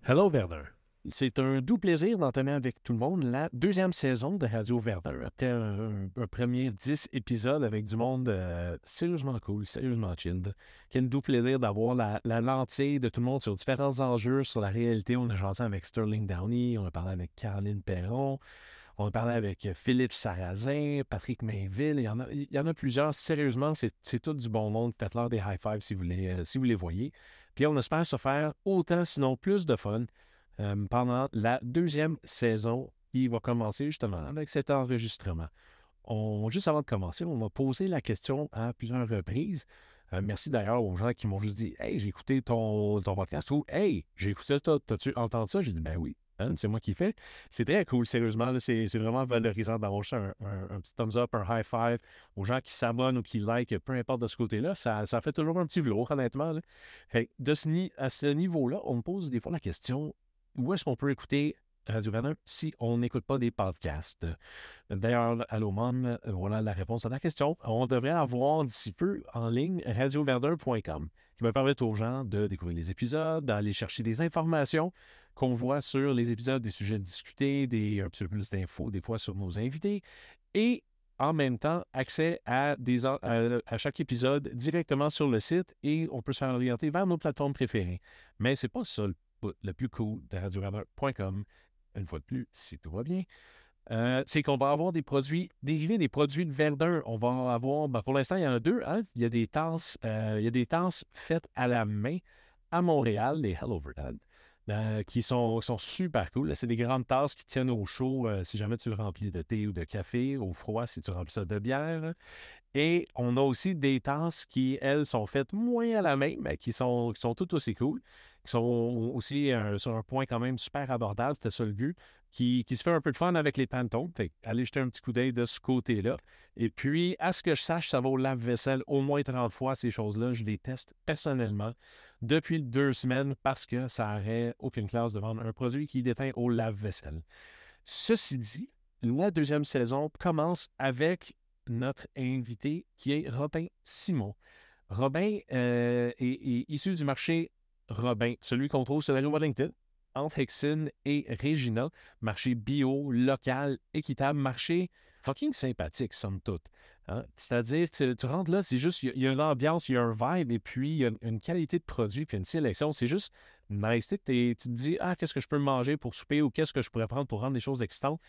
Hello Verdun. C'est un doux plaisir d'entamer avec tout le monde la deuxième saison de Radio Verdun. Après un premier 10 épisodes avec du monde sérieusement cool, sérieusement chill. Quel doux plaisir d'avoir la lentille de tout le monde sur différents enjeux, sur la réalité. On a jasé avec Sterling Downey, on a parlé avec Caroline Perron, on a parlé avec Philippe Sarrazin, Patrick Mainville. Il y en a plusieurs. Sérieusement, c'est tout du bon monde. Faites-leur des high-fives si vous les voyez. Puis on espère se faire autant, sinon plus de fun pendant la deuxième saison qui va commencer justement avec cet enregistrement. Juste avant de commencer, on m'a posé la question à plusieurs reprises. Merci d'ailleurs aux gens qui m'ont juste dit « Hey, j'ai écouté ton podcast » ou « Hey, j'ai écouté ça, t'as-tu entendu ça? » J'ai dit « Ben oui. Hein, c'est moi qui fais. » C'est très cool, sérieusement. Là, c'est vraiment valorisant d'avoir juste un petit thumbs up, un high five aux gens qui s'abonnent ou qui like, peu importe de ce côté-là. Ça fait toujours un petit velours, honnêtement. Là. Fait, à ce niveau-là, on me pose des fois la question où est-ce qu'on peut écouter Radio Verdun si on n'écoute pas des podcasts? D'ailleurs, Allô Mom, voilà la réponse à la question. On devrait avoir d'ici peu en ligne radioverdun.com qui va permettre aux gens de découvrir les épisodes, d'aller chercher des informations qu'on voit sur les épisodes, des sujets discutés, un petit peu plus d'infos des fois sur nos invités et en même temps, accès à chaque épisode directement sur le site et on peut se faire orienter vers nos plateformes préférées. Mais c'est pas ça le plus cool de radioverdun.com, une fois de plus, si tout va bien, c'est qu'on va avoir des produits dérivés des produits de Verdun. On va avoir, pour l'instant, il y en a deux. Hein? Il y a des tasses faites à la main à Montréal, les Hello Verdun, qui sont super cool. Là, c'est des grandes tasses qui tiennent au chaud si jamais tu le remplis de thé ou de café, au froid si tu remplis ça de bière. Et on a aussi des tasses qui, elles, sont faites moins à la main, mais qui sont toutes aussi cool, qui sont aussi sur un point quand même super abordable, c'était ça le but, qui se fait un peu de fun avec les Pantones. Fait allez jeter un petit coup d'œil de ce côté-là. Et puis, à ce que je sache, ça va au lave-vaisselle au moins 30 fois, ces choses-là. Je les teste personnellement depuis 2 semaines parce que ça n'aurait aucune classe de vendre un produit qui déteint au lave-vaisselle. Ceci dit, la deuxième saison commence avec notre invité qui est Robin Simon. Robin est issu du marché Robin, celui qu'on trouve sur la rue Wellington, entre Hixson et Regina. Marché bio, local, équitable, marché fucking sympathique, somme toute. Hein? C'est-à-dire que tu rentres là, c'est juste, il y a une ambiance, il y a un vibe, et puis il y a une qualité de produit, puis une sélection. C'est juste nice. Tu te dis, qu'est-ce que je peux manger pour souper ou qu'est-ce que je pourrais prendre pour rendre des choses excitantes?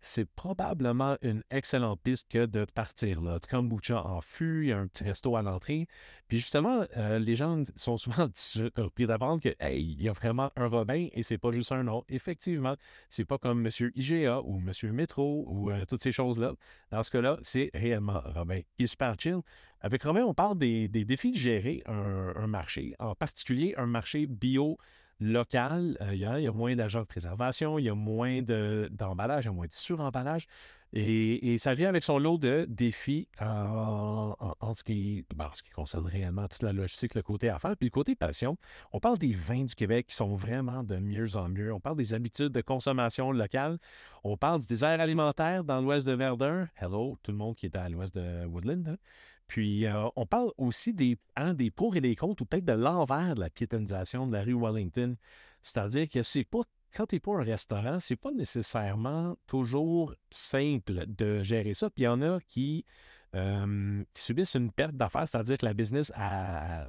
C'est probablement une excellente piste que de partir là. Kombucha en fût, il y a un petit resto à l'entrée. Puis justement, les gens sont souvent surpris d'apprendre que, hey, il y a vraiment un Robin et c'est pas juste un nom. Effectivement, c'est pas comme Monsieur IGA ou Monsieur Métro ou toutes ces choses-là. Dans ce cas-là, c'est réellement Robin qui est super chill. Avec Robin, on parle des défis de gérer un marché, en particulier un marché bio local, il y a moins d'agents de préservation, il y a moins d'emballage, il y a moins de suremballage. Et ça vient avec son lot de défis en ce qui concerne réellement toute la logistique, le côté affaires. Puis le côté passion, on parle des vins du Québec qui sont vraiment de mieux en mieux. On parle des habitudes de consommation locale. On parle du désert alimentaire dans l'ouest de Verdun. Hello, tout le monde qui est à l'ouest de Woodland. Hein? Puis, on parle aussi des pour et des contre, ou peut-être de l'envers de la piétonisation de la rue Wellington. C'est-à-dire que c'est pas, quand tu n'es pas un restaurant, c'est pas nécessairement toujours simple de gérer ça. Puis, il y en a qui subissent une perte d'affaires, c'est-à-dire que la business a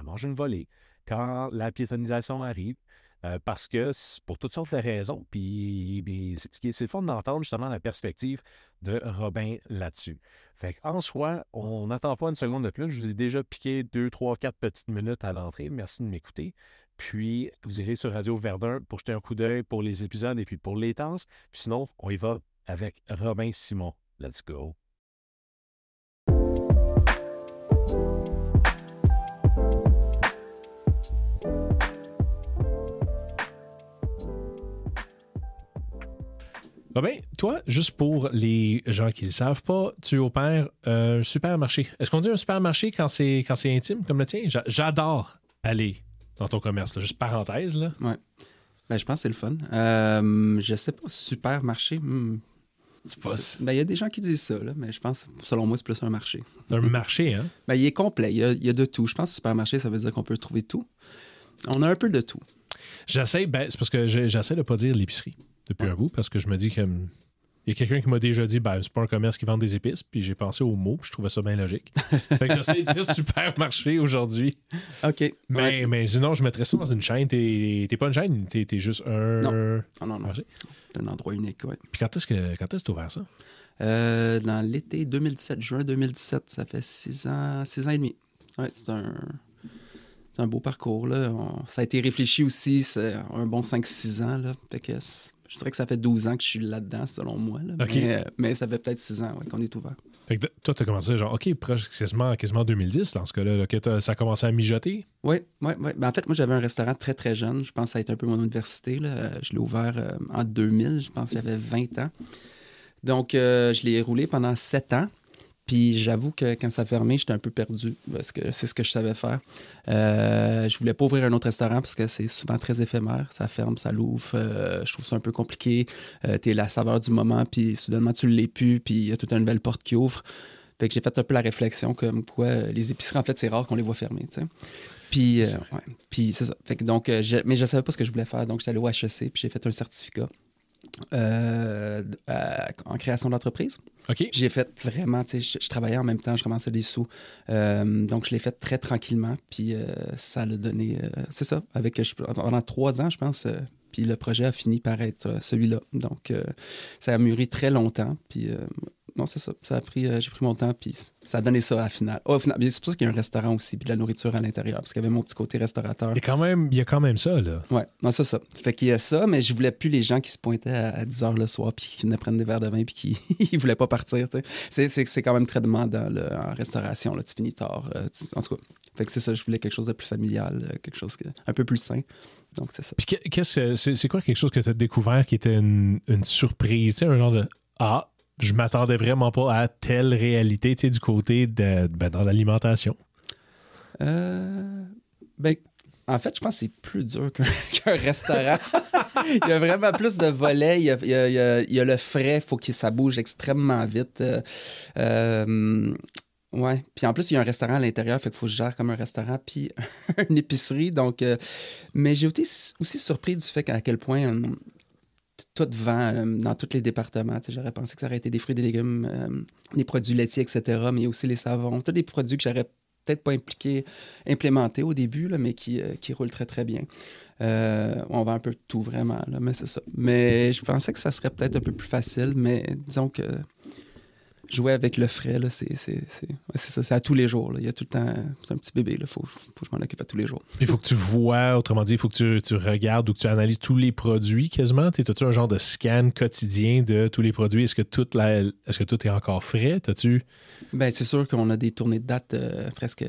mangé une volée quand la piétonisation arrive. Parce que pour toutes sortes de raisons, puis c'est le fun d'entendre justement la perspective de Robin là-dessus. Fait qu'en soi, on n'attend pas une seconde de plus. Je vous ai déjà piqué 2, 3, 4 petites minutes à l'entrée. Merci de m'écouter. Puis, vous irez sur Radio Verdun pour jeter un coup d'œil pour les épisodes et puis pour les tasses. Puis sinon, on y va avec Robin Simon. Let's go. Robin, toi, juste pour les gens qui ne le savent pas, tu opères un supermarché. Est-ce qu'on dit un supermarché quand c'est intime comme le tien? J'adore aller dans ton commerce, là. Juste parenthèse. Là. Ouais. Ben, je pense que c'est le fun. Je sais pas, supermarché. Il y a des gens qui disent ça, là, mais je pense, selon moi, c'est plus un marché. Un marché, hein? Ben, il est complet. Il y a de tout. Je pense que supermarché, ça veut dire qu'on peut trouver tout. On a un peu de tout. J'essaie, c'est parce que j'essaie de pas dire l'épicerie depuis un bout, parce que je me dis que il y a quelqu'un qui m'a déjà dit, c'est pas un commerce qui vend des épices, puis j'ai pensé au mot, puis je trouvais ça bien logique. Fait que j'essaie de dire supermarché aujourd'hui. OK. Mais sinon, je mettrais ça dans une chaîne. T'es pas une chaîne, t'es juste un... Non. marché. C'est un endroit unique, oui. Puis quand est-ce que t'as ouvert ça? Dans l'été 2017, juin 2017, ça fait 6 ans et demi. Ouais, c'est un beau parcours, là. Ça a été réfléchi aussi, c'est un bon 5-6 ans, là. Fait que je dirais que ça fait 12 ans que je suis là-dedans, selon moi. Là. Okay. Mais ça fait peut-être 6 ans qu'on est ouvert. Fait que toi, t'as commencé genre, OK, quasiment 2010 dans ce cas-là, que ça a commencé à mijoter? Oui. Ben, en fait, moi, j'avais un restaurant très, très jeune. Je pense que ça a été un peu mon université. Là. Je l'ai ouvert en 2000. Je pense que j'avais 20 ans. Donc, je l'ai roulé pendant 7 ans. Puis j'avoue que quand ça a fermé, j'étais un peu perdu parce que c'est ce que je savais faire. Je voulais pas ouvrir un autre restaurant parce que c'est souvent très éphémère. Ça ferme, ça l'ouvre. Je trouve ça un peu compliqué. T'es la saveur du moment, puis soudainement, tu l'es plus, puis il y a toute une nouvelle porte qui ouvre. Fait que j'ai fait un peu la réflexion comme quoi les épiceries, en fait, c'est rare qu'on les voit fermer, tu sais. Puis, puis c'est ça. Fait que donc, mais je savais pas ce que je voulais faire. Donc, j'étais allé au HEC, puis j'ai fait un certificat en création d'entreprise. OK. J'ai fait vraiment, tu sais, je travaillais en même temps, je commençais des sous. Donc, je l'ai fait très tranquillement, puis ça l'a donné, c'est ça, pendant 3 ans, je pense, puis le projet a fini par être celui-là. Donc, ça a mûri très longtemps, puis non, c'est ça, j'ai pris mon temps, puis ça a donné ça à la finale. Au final, c'est pour ça qu'il y a un restaurant aussi, puis de la nourriture à l'intérieur, parce qu'il y avait mon petit côté restaurateur. Il y a quand même ça, là. Ouais, non, c'est ça. Fait qu'il y a ça, mais je voulais plus les gens qui se pointaient à 10 h le soir, puis qui venaient prendre des verres de vin, puis qui ne voulaient pas partir, tu sais. C'est quand même très demandant en restauration, là, tu finis tard. En tout cas, fait que c'est ça, je voulais quelque chose de plus familial, quelque chose un peu plus sain. Donc, c'est ça. Puis c'est quoi quelque chose que tu as découvert qui était une surprise, tu sais, un genre de « Ah, je m'attendais vraiment pas à telle réalité, tu sais, du côté dans l'alimentation. » En fait, je pense que c'est plus dur qu'un restaurant. Il y a vraiment plus de volets. Il y a le frais, il faut que ça bouge extrêmement vite. Ouais. Puis en plus, il y a un restaurant à l'intérieur, fait qu'il faut que je gère comme un restaurant, puis une épicerie. Donc, mais j'ai aussi surpris du fait à quel point tout vend dans tous les départements. Tu sais, j'aurais pensé que ça aurait été des fruits et des légumes, des produits laitiers, etc., mais aussi les savons. Tous des produits que j'aurais peut-être pas implémentés au début, là, mais qui roulent très, très bien. On vend un peu de tout, vraiment, là, mais c'est ça. Mais je pensais que ça serait peut-être un peu plus facile, mais disons que jouer avec le frais, là, c'est ça, c'est à tous les jours. Là. Il y a tout le temps... C'est un petit bébé, il faut que je m'en occupe à tous les jours. Il faut que tu vois, autrement dit, il faut que tu regardes ou que tu analyses tous les produits quasiment. As-tu un genre de scan quotidien de tous les produits? Est-ce que tout est encore frais? T'as-tu... Bien, c'est sûr qu'on a des tournées de date presque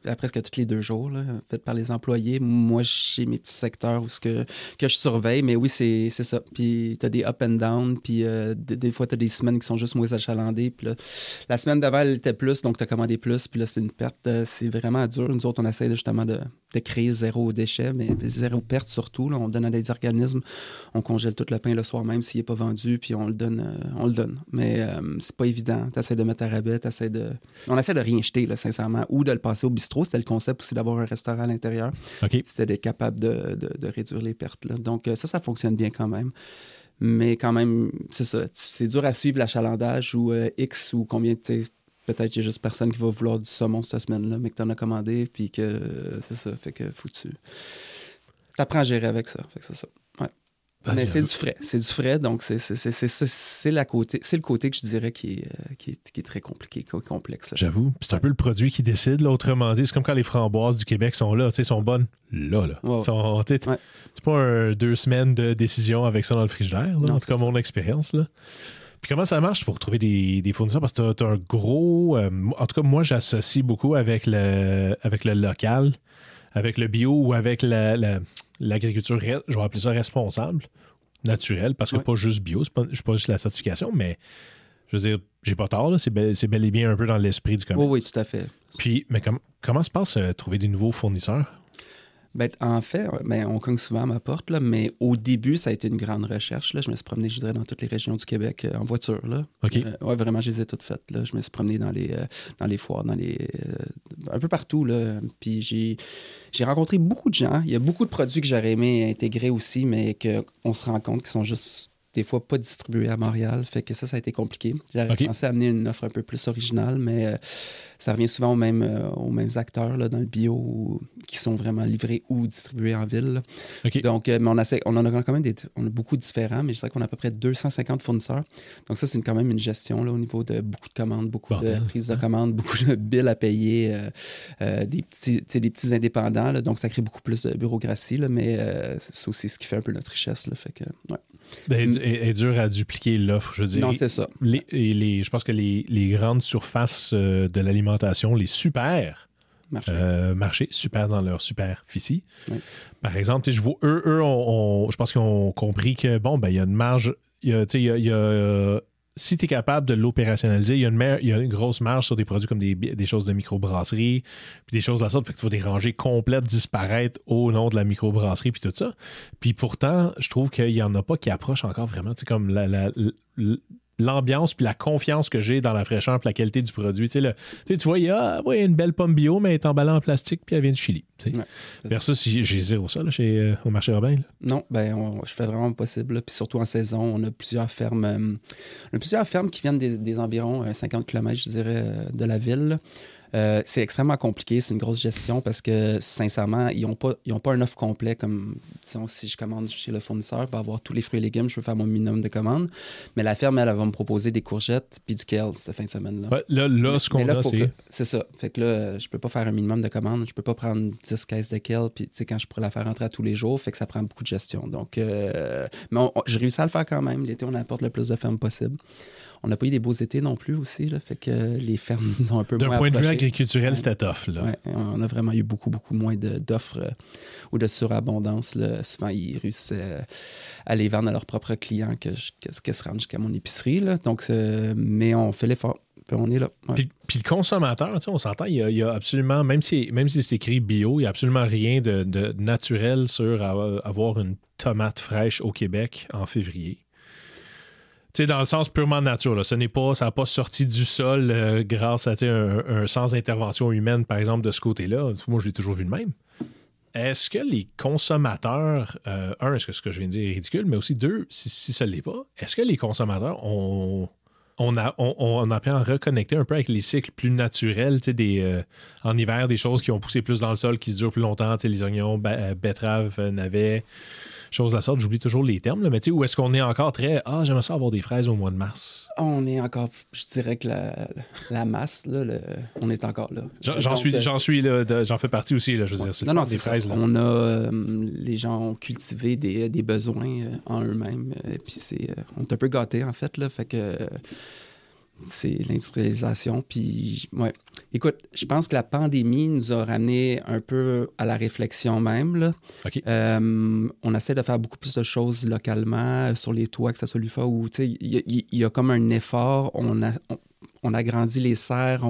tous les 2 jours, là, faites par les employés. Moi, j'ai mes petits secteurs que je surveille, mais oui, c'est ça. Puis tu as des up and down, puis des fois, tu as des semaines qui sont juste moins achalandées. Puis là, la semaine d'avant, elle était plus, donc tu as commandé plus, puis là, c'est une perte. C'est vraiment dur. Nous autres, on essaie justement de créer 0 déchet, mais 0 perte surtout. Là. On donne à des organismes, on congèle tout le pain le soir même s'il n'est pas vendu, puis on le donne. Mais c'est pas évident. Tu essaies de mettre à rabais, on essaie de rien jeter, là, sincèrement, ou de le passer au bistrot. C'était le concept aussi d'avoir un restaurant à l'intérieur. Okay. C'était d'être capable de réduire les pertes. Là. Donc, ça fonctionne bien quand même. Mais quand même, c'est ça. C'est dur à suivre l'achalandage ou X ou combien, tu sais, peut-être qu'il y a juste personne qui va vouloir du saumon cette semaine-là, mais que tu en as commandé, puis que c'est ça. Fait que faut que tu apprends à gérer avec ça. Fait que c'est ça. Ouais. Mais c'est du frais. C'est du frais, donc c'est le côté que je dirais qui est très compliqué, complexe. Là. J'avoue. C'est un peu le produit qui décide, là, autrement dit. C'est comme quand les framboises du Québec sont là, tu sais, sont bonnes là. Ouais. C'est pas 2 semaines de décision avec ça dans le frigidaire, là, en tout cas, mon expérience, là. Puis comment ça marche pour trouver des fournisseurs? Parce que tu as un gros... en tout cas, moi, j'associe beaucoup avec le local, avec le bio ou avec l'agriculture, je vais appeler ça responsable, naturelle, parce que pas juste bio, je ne suis pas juste la certification, mais je veux dire, j'ai pas tort, là, c'est bel et bien un peu dans l'esprit du commerce. Oui, tout à fait. Puis, mais comment se passe trouver des nouveaux fournisseurs? Ben, en fait, on cogne souvent à ma porte, là, mais au début, ça a été une grande recherche. Là. Je me suis promené, je dirais, dans toutes les régions du Québec en voiture. Là. OK. Ouais, vraiment, je les ai toutes faites. Là. Je me suis promené dans les foires, un peu partout. Là. Puis j'ai rencontré beaucoup de gens. Il y a beaucoup de produits que j'aurais aimé intégrer aussi, mais qu'on se rend compte qu'ils sont juste des fois pas distribués à Montréal. Fait que ça a été compliqué. J'aurais pensé amener une offre un peu plus originale, mais ça revient souvent aux mêmes acteurs là, dans le bio qui sont vraiment livrés ou distribués en ville. Okay. Donc, mais on en a quand même on a beaucoup de différents, mais je dirais qu'on a à peu près 250 fournisseurs. Donc ça, c'est quand même une gestion là, au niveau de beaucoup de commandes, beaucoup de prises de commandes, beaucoup de billes à payer, des petits indépendants. Là, donc, ça crée beaucoup plus de bureaucratie, là, mais c'est aussi ce qui fait un peu notre richesse. Là, fait que, ouais. Est dur à dupliquer l'offre, je veux dire. Non, c'est ça. Je pense que les grandes surfaces de l'alimentation, les marchés, super dans leur superficie. Oui. Par exemple, je vois, je pense qu'ils ont compris que, bon, ben, il y a une marge, si tu es capable de l'opérationnaliser, il y a une grosse marge sur des produits comme des choses de microbrasserie, puis des choses de la sorte, fait que tu vas des rangées complètes disparaître au nom de la microbrasserie, puis tout ça. Puis pourtant, je trouve qu'il n'y en a pas qui approchent encore vraiment, comme l'ambiance puis la confiance que j'ai dans la fraîcheur et la qualité du produit. Tu vois, il y a une belle pomme bio, mais elle est emballée en plastique puis elle vient de Chili. Ouais, versus, j'ai zéro ça là, au marché Robin. Là. Non, je fais vraiment possible. Puis surtout en saison, on a plusieurs fermes. Qui viennent des environs 50 km, je dirais, de la ville. Là. C'est extrêmement compliqué, c'est une grosse gestion parce que, sincèrement, ils n'ont pas un offre complet comme, disons, si je commande chez le fournisseur, il va avoir tous les fruits et légumes, je peux faire mon minimum de commandes. Mais la ferme, elle va me proposer des courgettes puis du kale cette fin de semaine-là. Ouais, là, ce qu'on a, c'est... C'est ça. Fait que là, je peux pas faire un minimum de commandes, je peux pas prendre 10 caisses de kale, puis tu sais, quand je pourrais la faire rentrer à tous les jours, fait que ça prend beaucoup de gestion. Donc, mais j'ai réussi à le faire quand même. L'été, on apporte le plus de fermes possible. On n'a pas eu des beaux étés non plus aussi, là, fait que les fermes ont un peu moins d'un point de vue agriculturel, c'était tough. Là. Ouais, on a vraiment eu beaucoup, beaucoup moins d'offres ou de surabondance. Là. Souvent, ils réussissaient à les vendre à leurs propres clients que se rendent jusqu'à mon épicerie. Là. Donc, mais on fait l'effort. Puis on est là. Ouais. Puis le consommateur, on s'entend, il y a absolument, même si c'est écrit bio, il n'y a absolument rien de naturel sur avoir une tomate fraîche au Québec en février. Tu sais, dans le sens purement nature, là. Ça n'a pas sorti du sol grâce à un sans intervention humaine, par exemple, de ce côté-là. Moi, je l'ai toujours vu de même. Est-ce que les consommateurs, est-ce que ce que je viens de dire est ridicule, mais aussi deux, si ça ne l'est pas, est-ce que les consommateurs on appris à reconnecter un peu avec les cycles plus naturels, en hiver, des choses qui ont poussé plus dans le sol, qui se durent plus longtemps, les oignons, betteraves, navets, choses de la sorte, j'oublie toujours les termes, là, mais où est-ce qu'on est encore très « j'aimerais ça avoir des fraises au mois de mars ». On est encore, je dirais que la masse, là, on est encore là. J'en fais partie aussi, là, je veux dire. C'est des fraises. Là. On a, les gens ont cultivé des besoins en eux-mêmes, puis on est un peu gâtés, en fait, là, fait que c'est l'industrialisation, puis ouais. Écoute, je pense que la pandémie nous a ramené un peu à la réflexion même, là. Okay. On essaie de faire beaucoup plus de choses localement, sur les toits, que ce soit l'UFA, où, tu sais, il y a comme un effort, on agrandit les serres,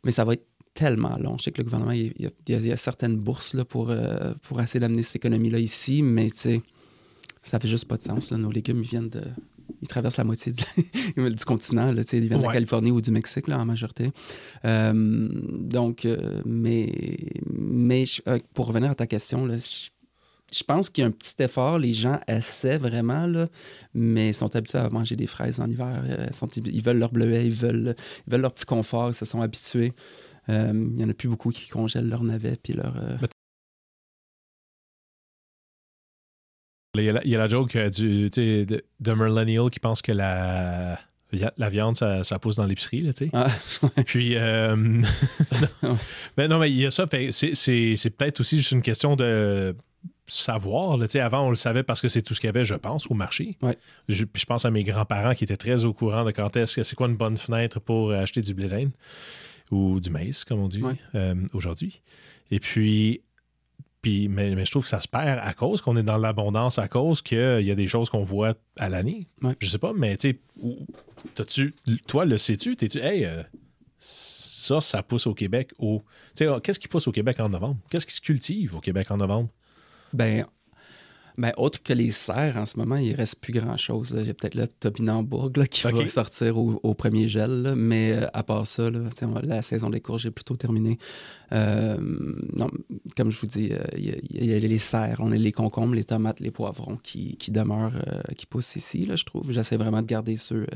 mais ça va être tellement long. Je sais que le gouvernement, il y a certaines bourses là, pour essayer d'amener cette économie-là ici, mais tu sais, ça fait juste pas de sens, là. Nos légumes, ils traversent la moitié du continent. Là, ils viennent de la Californie ou du Mexique, là, en majorité. Donc, mais pour revenir à ta question, là, je pense qu'il y a un petit effort. Les gens essaient vraiment, là, mais sont habitués à manger des fraises en hiver. Ils veulent leur bleuet, ils veulent leur petit confort. Ils se sont habitués. Il n'y en a plus beaucoup qui congèlent leur navet puis leur... Il y a la joke de millennial qui pense que la viande, ça pousse dans l'épicerie, là, tu sais. Ah, ouais. Puis, mais il y a ça. C'est peut-être aussi juste une question de savoir. Là, avant, on le savait parce que c'est tout ce qu'il y avait, je pense, au marché. Ouais. Puis je pense à mes grands-parents qui étaient très au courant de c'est quoi une bonne fenêtre pour acheter du blé d'Inde ou du maïs, comme on dit aujourd'hui. Et puis... mais je trouve que ça se perd à cause qu'on est dans l'abondance, à cause qu'il y a des choses qu'on voit à l'année. Ouais. Je sais pas, mais tu sais, toi, le sais-tu? T'es-tu, ça pousse au Québec. Qu'est-ce qui pousse au Québec en novembre? Qu'est-ce qui se cultive au Québec en novembre? Ben, autre que les serres, en ce moment, il ne reste plus grand-chose. Il y a peut-être le topinambour qui va sortir au premier gel. Là. Mais à part ça, là, la saison des courges est plutôt terminée. Non, comme je vous dis, il y a les serres, on a les concombres, les tomates, les poivrons qui demeurent, qui poussent ici, là, je trouve. J'essaie vraiment de garder ceux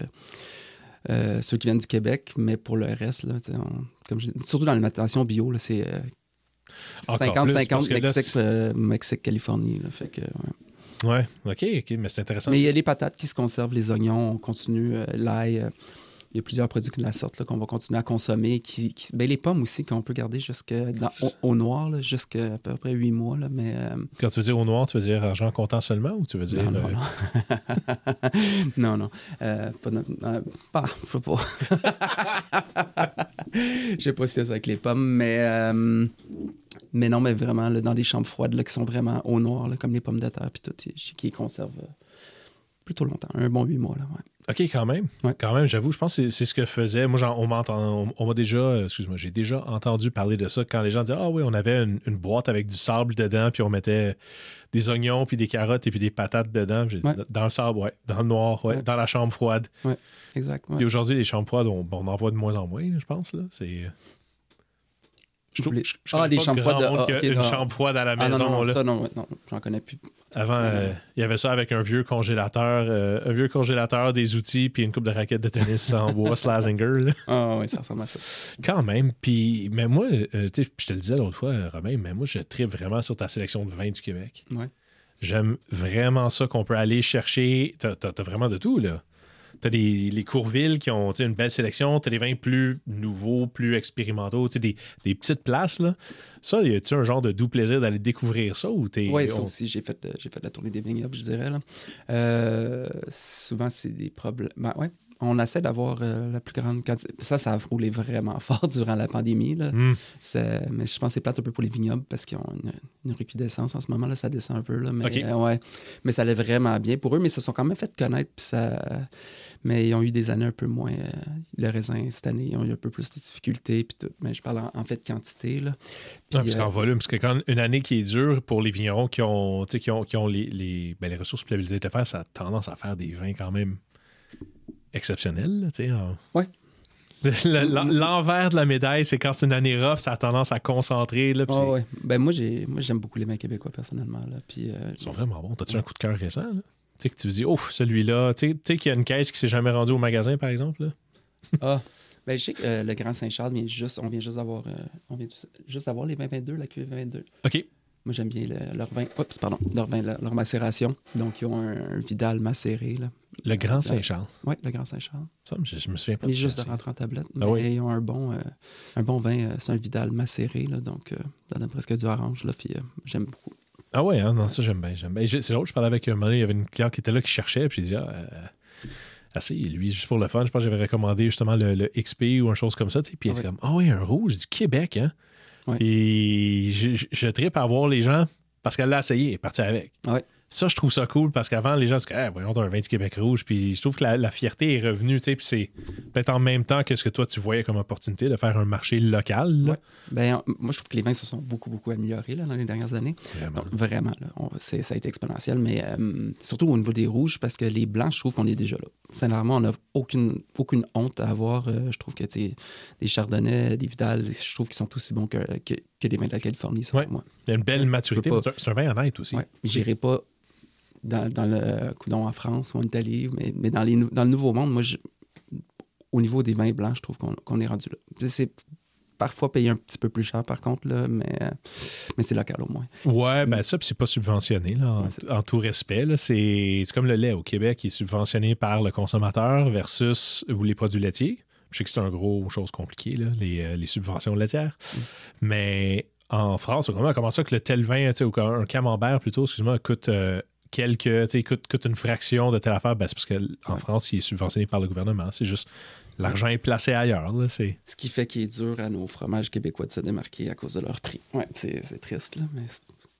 qui viennent du Québec. Mais pour le reste, là, surtout dans l'alimentation bio, là, c'est... 50-50 Mexique, Californie. Là, fait que, ouais, OK, mais c'est intéressant. Mais il y a les patates qui se conservent, les oignons, on continue, l'ail. Il y a plusieurs produits de la sorte là, qu'on va continuer à consommer. Les pommes aussi, qu'on peut garder au noir, jusqu'à à peu près 8 mois. Là, mais, Quand tu veux dire au noir, tu veux dire argent comptant seulement ou tu veux dire... Non. Non. Je sais pas. Je sais pas si c'est avec les pommes, mais non, mais vraiment, là, dans des chambres froides là, qui sont vraiment au noir, là, comme les pommes de terre, puis tout, qui conservent plutôt longtemps, un bon 8 mois. Là, ouais. OK, quand même. Ouais. Quand même, j'avoue, je pense que c'est ce que faisait. Moi, on m'a déjà, excuse-moi, j'ai déjà entendu parler de ça quand les gens disaient, ah oui, on avait une boîte avec du sable dedans, puis on mettait des oignons, puis des carottes, et puis des patates dedans. Dans le sable, ouais. Dans le noir, ouais. Dans la chambre froide. Ouais, exact. Ouais. Puis aujourd'hui, les chambres froides, on en voit de moins en moins, je pense. Là. C'est... des chambres froides. Une chambre froide à la maison. Non, là. Ça, non, j'en connais plus. Avant, il y avait ça avec un vieux congélateur, des outils, puis une coupe de raquettes de tennis en bois Slazenger. Ah oui, ça ressemble à ça. Quand même. Puis, mais moi, je te le disais l'autre fois, Romain, mais moi, je tripe vraiment sur ta sélection de vins du Québec. Ouais. J'aime vraiment ça qu'on peut aller chercher. T'as vraiment de tout, là. T'as les Courvilles qui ont une belle sélection. T'as des vins plus nouveaux, plus expérimentaux, des petites places. Là. Ça, y a-tu un genre de doux plaisir d'aller découvrir ça? Oui, ça aussi. J'ai fait la tournée des vignobles, je dirais. Là. Souvent, c'est des problèmes. Ouais. On essaie d'avoir la plus grande quantité. Ça a roulé vraiment fort durant la pandémie. Là. Mais je pense que c'est plate un peu pour les vignobles parce qu'ils ont une recrudescence en ce moment. Là, ça descend un peu. Là, mais, ouais. Mais ça allait vraiment bien pour eux. Mais ils se sont quand même fait connaître. Mais ils ont eu des années un peu moins. Le raisin, cette année, ils ont eu un peu plus de difficultés. Puis tout. Mais je parle en fait de quantité. Là. Puis, parce qu'en volume, parce que quand une année qui est dure pour les vignerons qui ont les ressources pour l'habilité de le faire, ça a tendance à faire des vins quand même exceptionnel, tu sais. Ouais. L'envers de la médaille, c'est quand c'est une année rough, ça a tendance à concentrer. Là, ouais. Ben moi, j'aime beaucoup les vins québécois, personnellement. Là, puis, ils sont vraiment bons. T'as-tu un coup de cœur récent? Là? Tu sais, que tu te dis, oh, celui-là, tu sais qu'il y a une caisse qui s'est jamais rendue au magasin, par exemple? Là? Ben, je sais que le Grand Saint-Charles on vient juste d'avoir les 2022, la cuvée 2022. OK. Moi, j'aime bien leur vin, leur macération. Donc, ils ont un Vidal macéré. Là. Le Grand Saint-Charles. Oui, le Grand Saint-Charles. Ça, je me souviens pas. Il est juste de rentrer en tablette. Mais ils ont un bon vin. C'est un Vidal macéré. Là, donc, ça donne presque du orange. Là, puis, j'aime beaucoup. Ah ouais, hein? Non, ça, j'aime bien. C'est drôle, je parlais avec un moment donné, il y avait une cliente qui était là qui cherchait. Puis, j'ai dit, assez, lui, juste pour le fun, je pense que j'avais recommandé justement le XP ou une chose comme ça. Puis, il était comme, oui, un rouge du Québec, hein? Ouais. Et je trippe à voir les gens parce qu'elle l'a essayé et est partie avec. Ouais. Ça, je trouve ça cool parce qu'avant, les gens se disaient, voyons, t'as un vin du Québec rouge. Puis je trouve que la fierté est revenue, tu sais, puis c'est peut-être en même temps que ce que toi, tu voyais comme opportunité de faire un marché local. Là. Ouais. Ben, moi, je trouve que les vins se sont beaucoup, beaucoup améliorés là, dans les dernières années. Vraiment. Donc, vraiment, là, ça a été exponentiel, mais surtout au niveau des rouges, parce que les blancs, je trouve qu'on est déjà là. Sincèrement, on n'a aucune honte à avoir. Je trouve que des Chardonnays, des Vidal, je trouve qu'ils sont aussi bons que des vins de la Californie, ça, pour moi. Il y a une belle maturité, c'est un vin honnête aussi. Ouais. J'irai pas dans le coudon en France ou en Italie, mais dans le Nouveau Monde, moi, au niveau des vins blancs, je trouve qu'on est rendu là. C'est parfois payé un petit peu plus cher, par contre, là, mais c'est local au moins. Ouais, ben ça, puis c'est pas subventionné, là, en tout respect. Là, c'est comme le lait au Québec, qui est subventionné par le consommateur versus les produits laitiers. Je sais que c'est un gros chose compliquée, là, les subventions laitières. Mais en France, comment ça que le tel vin, ou un camembert plutôt, excuse-moi, coûte coûte une fraction de telle affaire? Ben, c'est parce qu'en France, il est subventionné par le gouvernement. C'est juste l'argent est placé ailleurs. Là, Ce qui fait qu'il est dur à nos fromages québécois de se démarquer à cause de leur prix. Ouais, c'est triste, là, mais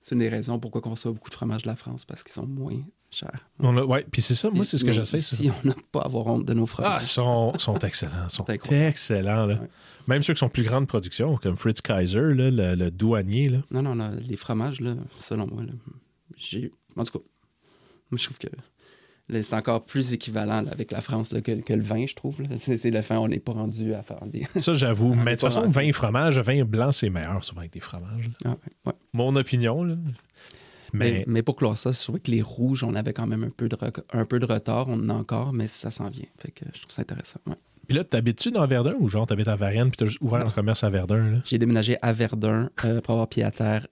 c'est une des raisons pourquoi on reçoit beaucoup de fromages de la France, parce qu'ils sont moins chers. Oui, puis c'est ça. Moi, c'est ce que j'essaie. Si on n'a pas à avoir honte de nos fromages. Ils sont excellents. Ils sont incroyables. Excellents. Là. Ouais. Même ceux qui sont plus grandes productions, comme Fritz Kaiser, là, le douanier. Là. Non, les fromages, là, selon moi, là, en tout cas, moi, je trouve que là, c'est encore plus équivalent là, avec la France là, que le vin, je trouve. Là. C'est le vin, on n'est pas rendu à faire des... Ça, j'avoue. Mais de toute façon, vin et fromage, vin blanc, c'est meilleur souvent avec des fromages. Ouais. Mon opinion, là. Mais pour clore ça, je trouvais que les rouges, on avait quand même un peu de retard. On en a encore, mais ça s'en vient. Fait que je trouve ça intéressant. Ouais. Puis là, t'habites-tu dans Verdun ou genre t'habites à Varennes puis t'as juste ouvert un commerce à Verdun? Là? J'ai déménagé à Verdun pour avoir pied à terre,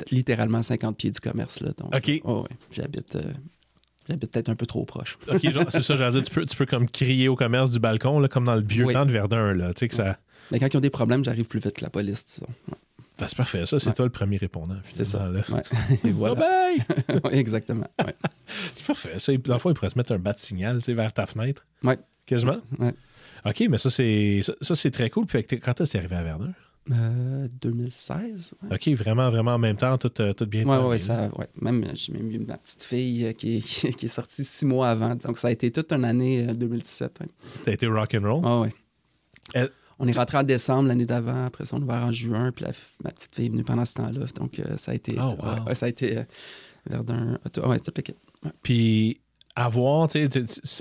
littéralement 50 pieds du commerce. Là, donc, OK. Ouais. J'habite peut-être un peu trop proche. OK, genre, c'est ça, j'allais dire, tu peux comme crier au commerce du balcon, là, comme dans le vieux temps de Verdun. Là, tu sais que ça... Mais quand ils ont des problèmes, j'arrive plus vite que la police, disons. Ouais. Ben, c'est parfait, ça, c'est toi le premier répondant. C'est ça. Là. Ouais. Et voilà. Bye! Ouais, exactement. Ouais. C'est parfait. Ça, dans le fond, il pourrait se mettre un bas de signal vers ta fenêtre. Ouais. Quasiment? Ouais. OK, mais ça, c'est très cool. Puis quand est-ce que t'es arrivé à Verdun? 2016. Ouais. OK, vraiment, vraiment en même temps, tout bien Ouais. Même, j'ai même eu ma petite fille qui est sortie 6 mois avant. Donc, ça a été toute une année 2017. Ouais. T'as été rock'n'roll? Ah ouais. On est rentré en décembre l'année d'avant. Après ça, on est ouvert en juin. Puis ma petite fille est venue pendant ce temps-là. Donc, ça a été... ça a été Verdun... Ouais, toute l'équipe. Ouais. Puis, avoir,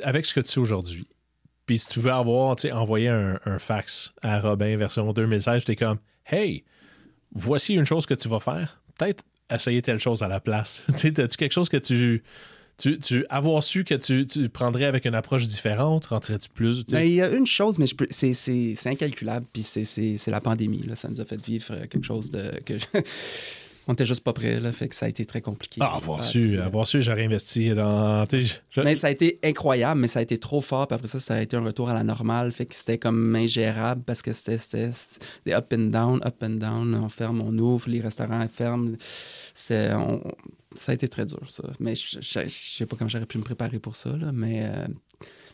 avec ce que tu sais aujourd'hui, puis si tu veux avoir, envoyer un fax à Robin version 2016, t'es comme, hey, voici une chose que tu vas faire. Peut-être essayer telle chose à la place. As-tu quelque chose que tu avoir su que tu prendrais avec une approche différente, rentrerais-tu plus? Ben, il y a une chose, mais c'est incalculable, puis c'est la pandémie. Là. Ça nous a fait vivre quelque chose on était juste pas prêts, là, fait que ça a été très compliqué. Avoir su, j'aurais investi dans... Mais ça a été incroyable, mais ça a été trop fort, puis après ça a été un retour à la normale, fait que c'était comme ingérable, parce que c'était des up and down, on ferme, on ouvre, les restaurants ferment. Ça a été très dur, ça. Mais je sais pas comment j'aurais pu me préparer pour ça, là, mais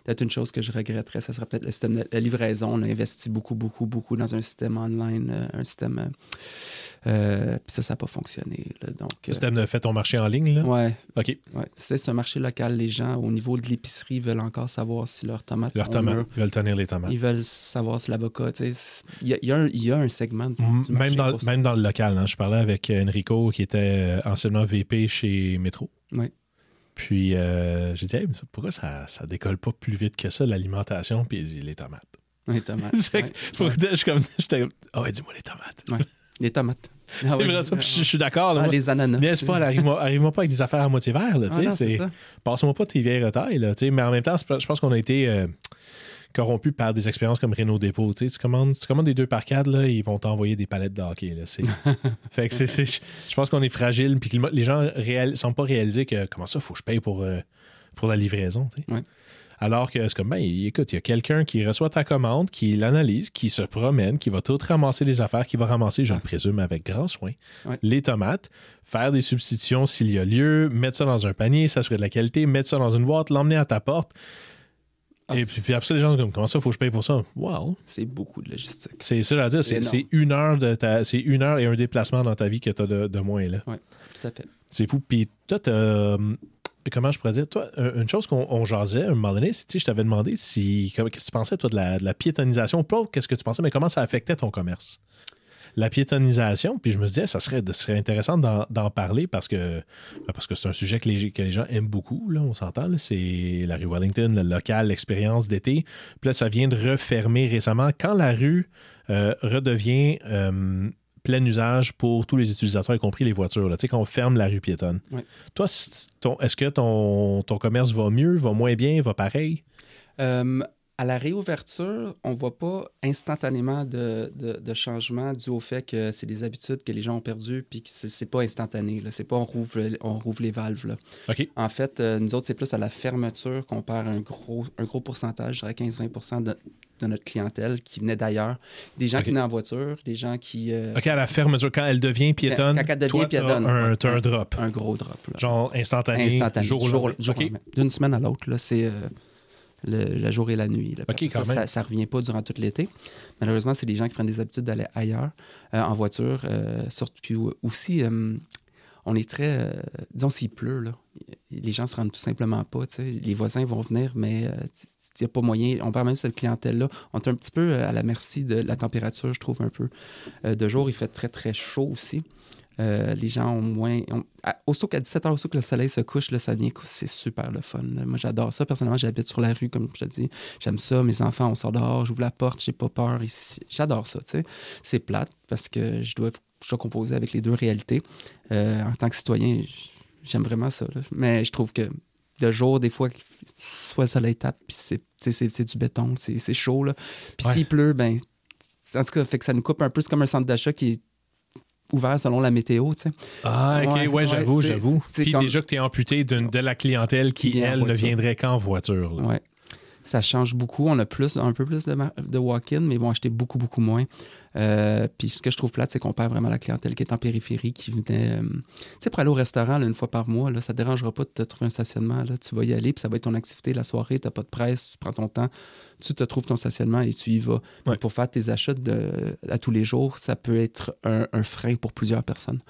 peut-être une chose que je regretterais, ça serait peut-être le système de livraison. On a investi beaucoup dans un système online, un système... puis ça n'a pas fonctionné. Là, donc, le système de fait ton marché en ligne, là? Ouais. OK. Ouais. C'est un marché local. Les gens, au niveau de l'épicerie, veulent encore savoir si leurs tomates sont mûres. Ils veulent tenir les tomates. Ils veulent savoir si l'avocat... Il y a un segment du marché même dans le local. Hein, je parlais avec Enrico, qui était anciennement VP chez Métro. Oui. Puis j'ai dit, hey, mais pourquoi ça décolle pas plus vite que ça, l'alimentation? Puis il dit, les tomates. Les tomates. J'étais ouais, dis-moi les tomates. Ouais. Les tomates. C'est vrai ça, puis je suis d'accord. Là, les ananas. N'est-ce pas, arrive-moi pas avec des affaires à moitié vert. Passe-moi pas tes vieilles retailles. Là, mais en même temps, je pense qu'on a été corrompu par des expériences comme Renault Dépôt. Tu commandes des 2x4, là, ils vont t'envoyer des palettes de hockey. Là, fait que je pense qu'on est fragile, puis que les gens ne semblent pas réaliser que comment ça, il faut que je paye pour la livraison. Ouais. Alors que c'est comme, écoute, il y a quelqu'un qui reçoit ta commande, qui l'analyse, qui se promène, qui va tout ramasser les affaires, qui va ramasser, je le présume, avec grand soin, les tomates, faire des substitutions s'il y a lieu, mettre ça dans un panier, s'assurer de la qualité, mettre ça dans une boîte, l'emmener à ta porte. Et puis après ça, les gens sont comme, comment ça, il faut que je paye pour ça? Wow! C'est beaucoup de logistique. C'est ça, à dire, c'est 1 heure c'est 1 heure et un déplacement dans ta vie que tu as de moins, là. Oui, tout à fait. C'est fou. Puis toi, comment je pourrais dire? Toi, une chose qu'on jasait à un moment donné, c'est, je t'avais demandé qu'est-ce que tu pensais, toi, de la piétonisation. Pas qu'est-ce que tu pensais, mais comment ça affectait ton commerce. La piétonisation, puis je me disais, ça serait intéressant d'en parler parce que c'est un sujet que les gens aiment beaucoup, là, on s'entend. Là, c'est la rue Wellington, le local, l'expérience d'été. Puis là, ça vient de refermer récemment. Quand la rue redevient plein usage pour tous les utilisateurs, y compris les voitures, là, quand on ferme la rue piétonne. Oui. Toi, est-ce que ton commerce va mieux, va moins bien, va pareil? À la réouverture, on ne voit pas instantanément de changement dû au fait que c'est des habitudes que les gens ont perdues puis que c'est pas instantané. C'est pas on rouvre les valves. Là. Okay. En fait, nous autres, c'est plus à la fermeture qu'on perd un gros pourcentage, je dirais 15-20% de notre clientèle qui venait d'ailleurs. Des gens qui venaient en voiture, des gens qui... OK, à la fermeture, quand elle devient piétonne, quand elle devient piétonne, t'as un drop. Un gros drop. Là. Genre instantané. Jour okay. D'une semaine à l'autre, là, c'est... le jour et la nuit. Là. Okay, ça ne revient pas durant tout l'été. Malheureusement, c'est des gens qui prennent des habitudes d'aller ailleurs en voiture. Surtout, puis aussi, on est très... disons, s'il pleut, là, les gens se rendent tout simplement pas. T'sais. Les voisins vont venir, mais il n'y a pas moyen. On parle même de cette clientèle-là. On est un petit peu à la merci de la température, je trouve, un peu. De jour, il fait très, très chaud aussi. Les gens ont moins... aussitôt qu'à 17h, aussitôt que le soleil se couche, là, ça devient... C'est super le fun. Là. Moi, j'adore ça. Personnellement, j'habite sur la rue, comme je te dis. J'aime ça. Mes enfants, on sort dehors, j'ouvre la porte, j'ai pas peur ici. J'adore ça, tu sais. C'est plate parce que je dois composer avec les deux réalités. En tant que citoyen, j'aime vraiment ça. Là. Mais je trouve que de jour, des fois, soit le soleil tape, puis c'est du béton, c'est chaud. Là. Puis s'il pleut, ben... En tout cas, fait que ça nous coupe un peu. C'est comme un centre d'achat qui est ouvert selon la météo, tu sais. Ah, OK, ouais, j'avoue. Puis comme... déjà que tu es amputé de la clientèle qui, elle, ne viendrait qu'en voiture. Oui. Ça change beaucoup. On a un peu plus de walk-in, mais ils vont acheter beaucoup, beaucoup moins. Puis ce que je trouve plate, c'est qu'on perd vraiment la clientèle qui est en périphérie, qui venait... tu sais, pour aller au restaurant là, une fois par mois, là, ça ne te dérangera pas de te trouver un stationnement. Là. Tu vas y aller, puis ça va être ton activité la soirée. Tu n'as pas de presse, tu prends ton temps, tu te trouves ton stationnement et tu y vas. Ouais. Pour faire tes achats à tous les jours, ça peut être un frein pour plusieurs personnes.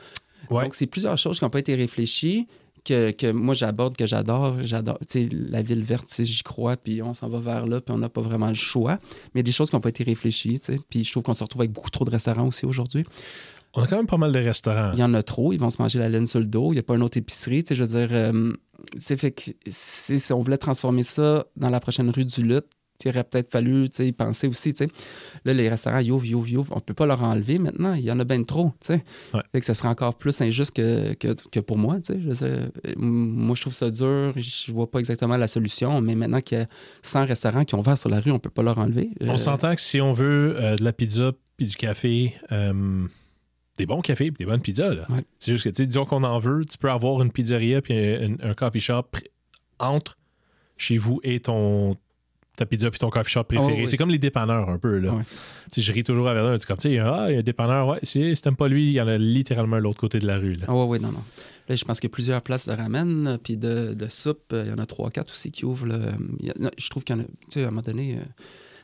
Ouais. Donc, c'est plusieurs choses qui n'ont pas été réfléchies. Que moi, j'aborde, que j'adore. Tu sais, la ville verte, j'y crois, puis on s'en va vers là, puis on n'a pas vraiment le choix. Mais il y a des choses qui n'ont pas été réfléchies, tu sais. Puis je trouve qu'on se retrouve avec beaucoup trop de restaurants aussi aujourd'hui. On a quand même pas mal de restaurants. Il y en a trop. Ils vont se manger la laine sur le dos. Il n'y a pas une autre épicerie. Tu sais, je veux dire, fait que si on voulait transformer ça dans la prochaine rue du Lutte, il aurait peut-être fallu y penser aussi. T'sais. Là, les restaurants, ils ouvrent. On ne peut pas leur enlever maintenant. Il y en a bien trop. Ouais. Fait que ça serait encore plus injuste que pour moi. Moi, je trouve ça dur. Je ne vois pas exactement la solution. Mais maintenant qu'il y a 100 restaurants qui ont ouvert sur la rue, on ne peut pas leur enlever. On s'entend que si on veut de la pizza puis du café, des bons cafés et des bonnes pizzas, là. Ouais. C'est juste que, disons qu'on en veut, tu peux avoir une pizzeria puis un coffee shop entre chez vous et ta pizza puis ton coffee shop préféré. Oh, oui. C'est comme les dépanneurs un peu. Là. Ouais. Je ris toujours avec eux. Comme, il y a un dépanneur, ouais, si t'aimes pas lui, il y en a littéralement à l'autre côté de la rue. Oui, non. Là, je pense qu'il y a plusieurs places de ramen puis de soupe. Il y en a 3-4 aussi qui ouvrent. Je trouve qu'il y en a, à un moment donné,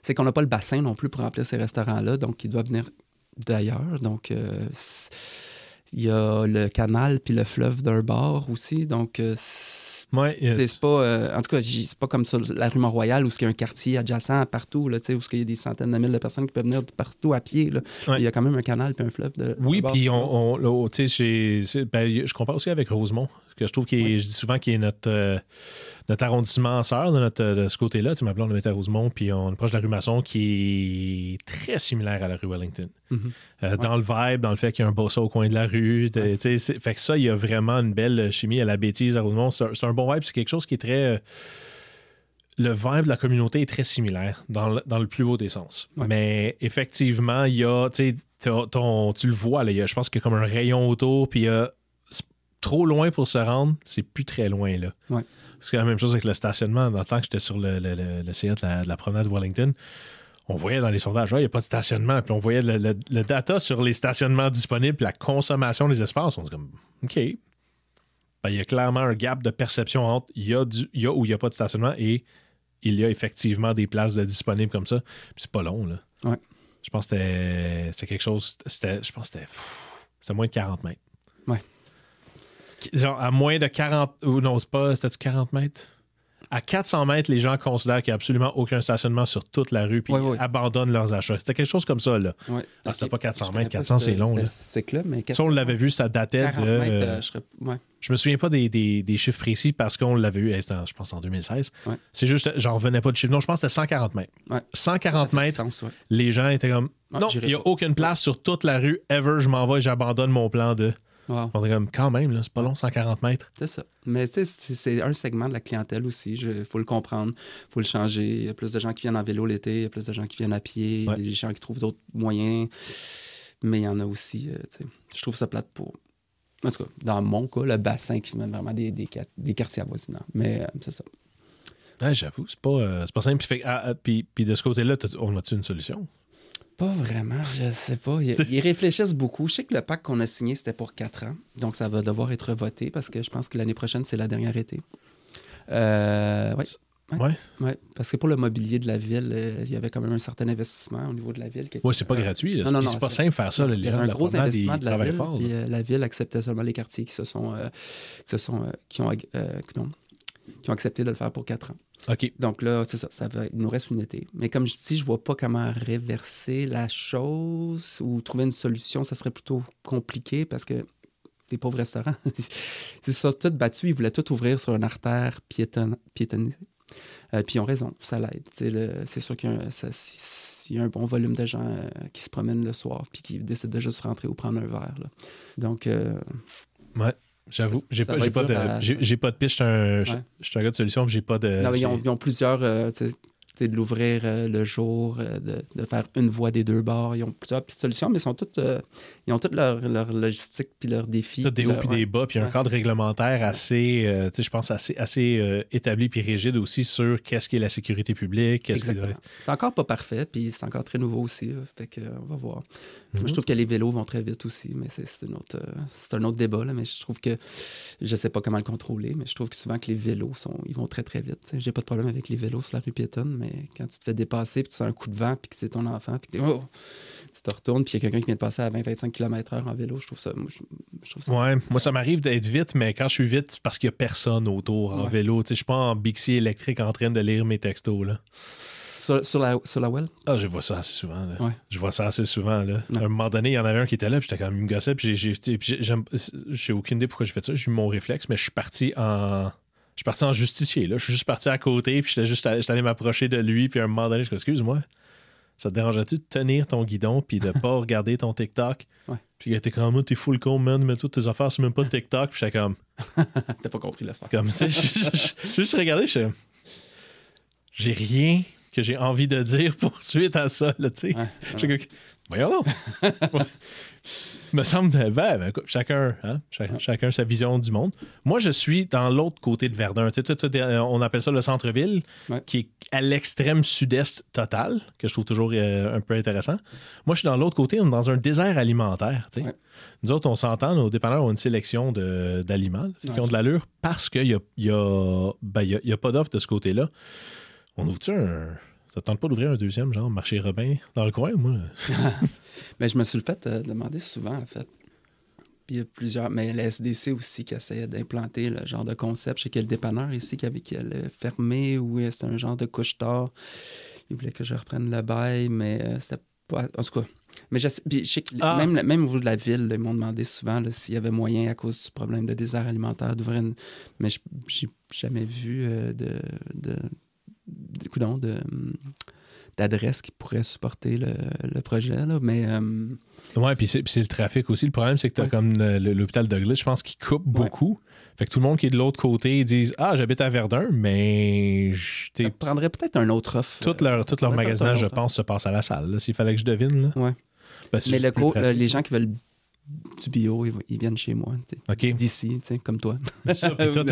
c'est qu'on n'a pas le bassin non plus pour remplir ces restaurants-là, donc ils doivent venir d'ailleurs. Donc, il y a le canal puis le fleuve d'un bar aussi, donc... Ouais, yes. C'est pas, en tout cas, c'est pas comme sur la rue Mont-Royal où il y a un quartier adjacent partout, là, où il y a des centaines de mille de personnes qui peuvent venir de partout à pied. Là. Ouais. Il y a quand même un canal puis un fleuve. Oui, puis je compare aussi avec Rosemont, que je trouve je dis souvent qu'il est notre arrondissement sœur de ce côté-là. Ma blonde est à Rosemont, puis on est proche de la rue Masson, qui est très similaire à la rue Wellington. Mm-hmm. Dans le vibe, dans le fait qu'il y a un bossa au coin de la rue. Fait que ça, il y a vraiment une belle chimie à la bêtise à Rosemont. C'est un bon vibe, c'est quelque chose qui est très... le vibe de la communauté est très similaire dans le plus beau des sens. Ouais. Mais effectivement, il y a... tu le vois, là, je pense qu'il y a comme un rayon autour, puis il y a... trop loin pour se rendre, c'est plus très loin, là. Ouais. C'est la même chose avec le stationnement. Dans le temps que j'étais sur le CA de la promenade de Wellington, on voyait dans les sondages, il n'y a pas de stationnement. Puis on voyait le data sur les stationnements disponibles, la consommation des espaces. On se dit comme, OK. Ben, il y a clairement un gap de perception entre il y a ou il n'y a pas de stationnement et il y a effectivement des places de disponibles comme ça. Puis c'est pas long, là. Ouais. Je pense que c'était quelque chose... C'était moins de 40 mètres. Ouais. Genre, à moins de 40... non, c'est pas... C'était-tu 40 mètres? À 400 mètres, les gens considèrent qu'il n'y a absolument aucun stationnement sur toute la rue puis ils abandonnent leurs achats. C'était quelque chose comme ça, là. Ouais. C'était pas 400 mètres. 400, c'est long, là. C'est club, mais 400... Ça, on l'avait vu, ça datait de... Mètres, je me souviens pas des chiffres précis parce qu'on l'avait vu, je pense, en 2016. Ouais. C'est juste, j'en revenais pas de chiffres. Non, je pense que c'était 150 mètres. Ouais. 140 mètres, sens, les gens étaient comme... non, il n'y a aucune place sur toute la rue. Ever, je m'en vais et j'abandonne mon plan de... Wow. On est comme, quand même, là, c'est pas long, 140 mètres. C'est ça. Mais c'est un segment de la clientèle aussi. Il faut le comprendre, il faut le changer. Il y a plus de gens qui viennent en vélo l'été, il y a plus de gens qui viennent à pied, des gens qui trouvent d'autres moyens. Mais il y en a aussi, je trouve ça plate pour... En tout cas, dans mon cas, le bassin qui mène vraiment des quartiers avoisinants. Mais c'est ça. Ouais, j'avoue, c'est pas simple. Puis de ce côté-là, on a-tu une solution? Pas vraiment, je sais pas. Ils réfléchissent beaucoup. Je sais que le pacte qu'on a signé, c'était pour 4 ans. Donc, ça va devoir être voté parce que je pense que l'année prochaine, c'est la dernière été. Ouais. Ouais, parce que pour le mobilier de la ville, il y avait quand même un certain investissement au niveau de la ville. Oui, c'est pas gratuit. Là. Non, c'est pas simple de faire ça. Là. Les gens un gros investissement de la ville, fort, puis la ville acceptait seulement les quartiers qui ont accepté de le faire pour 4 ans. OK. Donc là, c'est ça, il nous reste une été. Mais comme je dis, je vois pas comment réverser la chose ou trouver une solution. Ça serait plutôt compliqué parce que les pauvres restaurants, c'est ça, tout battu. Ils voulaient tout ouvrir sur une artère piétonnisée. Puis ils ont raison, ça l'aide. C'est sûr qu'il y a un bon volume de gens qui se promènent le soir puis qui décident de juste rentrer ou prendre un verre. Là. Donc... ouais. J'avoue, j'ai pas de piste. Je suis un gars de solution, j'ai pas de... Non, ils ont plusieurs... de l'ouvrir le jour, de faire une voie des 2 bords. Ils ont plusieurs petites solutions, mais ils ont toutes leur logistique puis leurs défis. Tout des hauts puis des bas, puis un cadre réglementaire assez, je pense, assez établi puis rigide aussi sur qu'est-ce qui est la sécurité publique. Exactement. C'est encore pas parfait, puis c'est encore très nouveau aussi. Fait qu'on va voir. Moi, je trouve que les vélos vont très vite aussi, mais c'est un autre débat, là, mais je trouve que je sais pas comment le contrôler, mais je trouve que souvent que les vélos, ils vont très, très vite. T'sais. J'ai pas de problème avec les vélos sur la rue piétonne, mais quand tu te fais dépasser, puis tu sens un coup de vent, puis que c'est ton enfant, puis tu te retournes, puis il y a quelqu'un qui vient de passer à 20-25 km/h en vélo, je trouve ça... Ouais, moi, ça m'arrive d'être vite, mais quand je suis vite, c'est parce qu'il y a personne autour en vélo. Je suis pas en Bixi électrique en train de lire mes textos, là. Sur la well? Ah, je vois ça assez souvent. Là. Ouais. Je vois ça assez souvent. Là. À un moment donné, il y en avait un qui était là, puis j'étais quand même me gossait, puis j'ai aucune idée pourquoi j'ai fait ça. J'ai eu mon réflexe, mais je suis parti en justicier. Là. Je suis juste parti à côté, puis j'étais allé m'approcher de lui, puis à un moment donné, je dis, excuse-moi, ça te dérangerait-tu de tenir ton guidon, puis de pas regarder ton TikTok? Ouais. Puis il était comme, moi, t'es full con, man, mais toutes tes affaires, c'est même pas de TikTok. Puis j'étais comme. T'as pas compris l'affaire. Comme, tu sais, j'ai juste regardé, j'ai rien que j'ai envie de dire pour suite à ça, là, tu sais. Ouais. Voyons donc. Il me semble, chacun sa vision du monde. Moi, je suis dans l'autre côté de Verdun. On appelle ça le centre-ville, qui est à l'extrême sud-est total, que je trouve toujours un peu intéressant. Moi, je suis dans l'autre côté, on est dans un désert alimentaire. Ouais. Nous autres, on s'entend, nos dépanneurs ont une sélection d'aliments qui ont de l'allure parce qu'il n'y a pas d'offre de ce côté-là. On ouvre-tu ça ne tente pas d'ouvrir un deuxième, genre marché Robin, dans le coin, moi? Mais je me suis le fait demander souvent, en fait. Puis il y a plusieurs... Mais la SDC aussi qui essayait d'implanter le genre de concept. Je sais qu'il y a le dépanneur ici qui allait fermer, ou c'était un genre de couche-tard. Il voulait que je reprenne le bail, mais c'était pas... En tout cas... Mais je sais que même au niveau de la ville, là, ils m'ont demandé souvent là, s'il y avait moyen, à cause du problème de désert alimentaire, d'ouvrir une... Mais j'ai jamais vu d'adresse qui pourrait supporter le projet. Là, mais, ouais, puis c'est le trafic aussi. Le problème, c'est que tu as comme l'hôpital Douglas, je pense, qui coupe beaucoup. Fait que tout le monde qui est de l'autre côté, ils disent « Ah, j'habite à Verdun, mais... » Ça prendrait peut-être un autre offre. Tout leur magasinage, je pense, se passe à la salle. Là, s'il fallait que je devine. Là. Ouais. Mais les gens qui veulent du bio, ils viennent chez moi. D'ici, comme toi. Ça, puis toi,